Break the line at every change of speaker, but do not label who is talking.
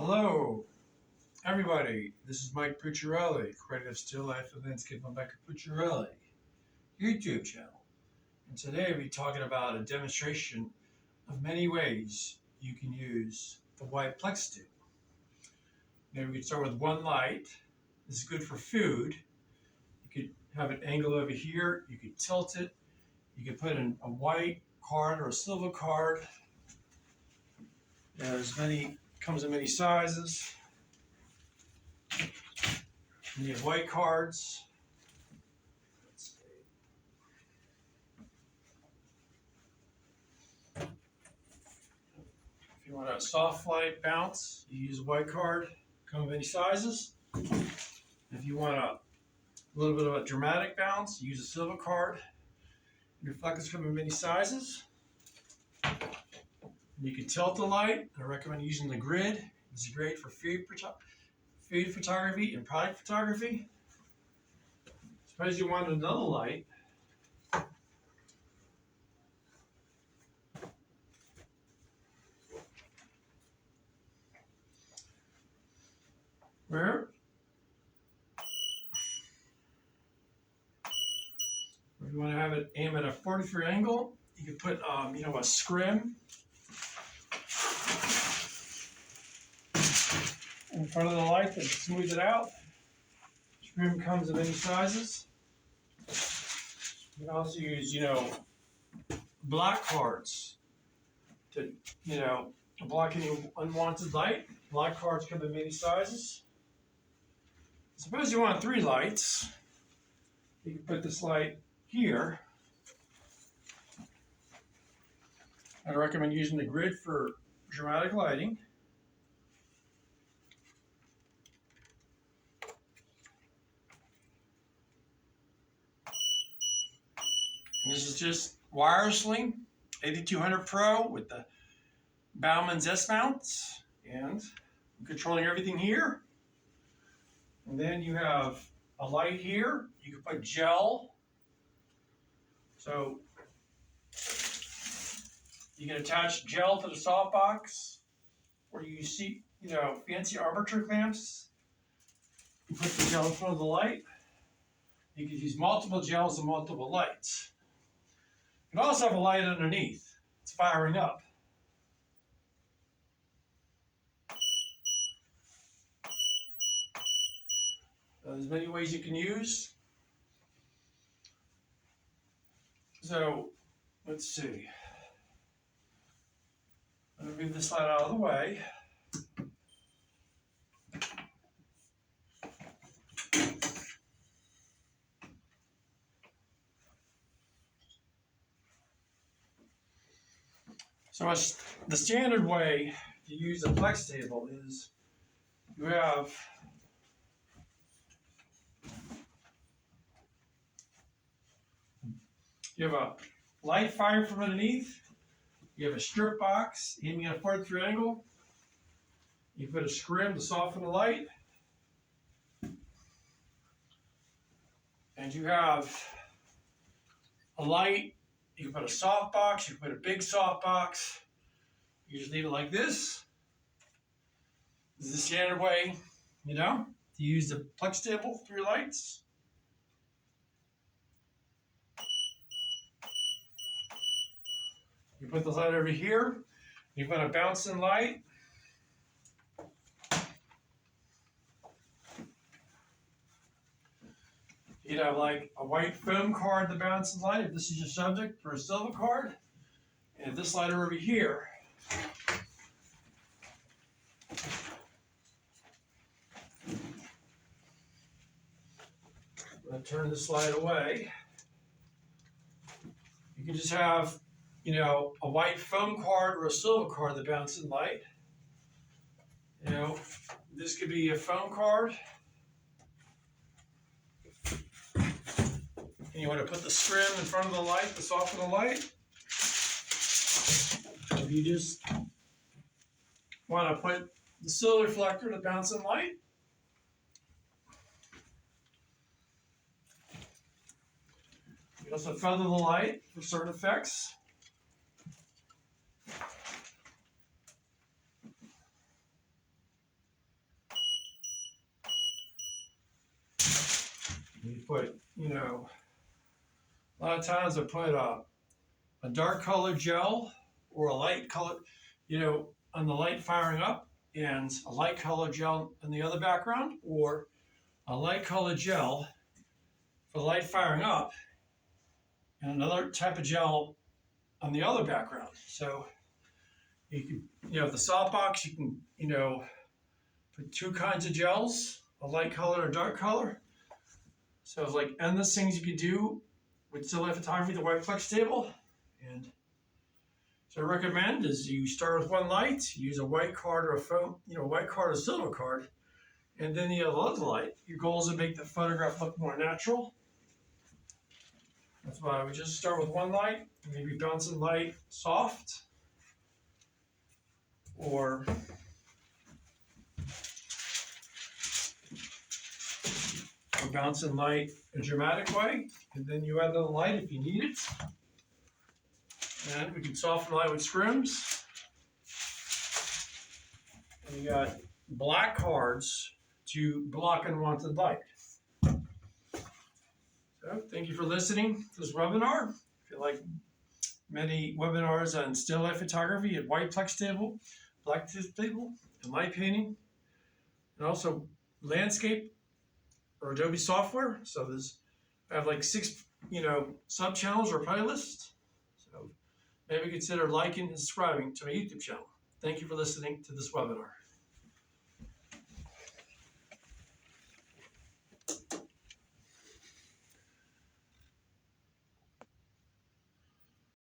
Hello, everybody. This is Mike Pucciarelli, creative still life and landscape on Michael Pucciarelli YouTube channel. And today we'll be talking about a demonstration of many ways you can use the white Plex tube. Maybe we can start with one light. This is good for food. You could have it angled over here. You could tilt it. You could put in a white card or a silver card. There's many. Comes in many sizes. And you have white cards. Let's see. If you want a soft light bounce, you use a white card. Come in any sizes. If you want a little bit of a dramatic bounce, you use a silver card. Reflectors come in many sizes. You can tilt the light. I recommend using the grid. It's great for food photography and product photography. Suppose you want another light. Where? If you want to have it aim at a 43 angle, you can put a scrim in front of the light to smooth it out. Scrim comes in many sizes. You can also use, black cards to, block any unwanted light. Black cards come in many sizes. Suppose you want 3 lights. You can put this light here. I recommend using the grid for dramatic lighting. This is just wirelessly, 8200 Pro with the Bauman's S mounts, and I'm controlling everything here. And then you have a light here. You can put gel. So you can attach gel to the softbox, or you see, fancy armature clamps. You put the gel in front of the light. You can use multiple gels and multiple lights. You can also have a light underneath. It's firing up. There's many ways you can use. So, let's see. I'm going to move this light out of the way. So the standard way to use a Plex table is you have a light firing from underneath. You have a strip box aiming at a 43 angle. You put a scrim to soften the light. And you have a light. You can put a soft box, you can put a big soft box. You just leave it like this. This is the standard way, to use the Plex table for your lights. You put the light over here. You put a bouncing light. You'd have like a white foam card to bounce the light if this is your subject, for a silver card. And if this light over here, I'm going to turn this light away. You can just have, a white foam card or a silver card that bounces light. This could be a foam card. And you want to put the scrim in front of the light to soften the light. If you just want to put the silver reflector to bounce in light. You also feather the light for certain effects. You put, a lot of times I put a dark colored gel or a light color, on the light firing up, and a light colored gel in the other background, or a light colored gel for the light firing up, and another type of gel on the other background. So you can, the softbox, you can, put two kinds of gels, a light color or dark color. So it's like endless things you could do with still life photography, the white Plex table. And so I recommend is you start with one light, use a white card or a foam, white card or silver card, and then the other light. Your goal is to make the photograph look more natural. That's why we just start with one light, maybe bouncing light soft, or bouncing light a dramatic way, and then you add another light if you need it. And we can soften the light with scrims. And you got black cards to block unwanted light. So thank you for listening to this webinar. If you like many webinars on still life photography at white Plex table, black table, and light painting, and also landscape or Adobe software. So I have like 6, sub channels or playlists. So maybe consider liking and subscribing to my YouTube channel. Thank you for listening to this webinar.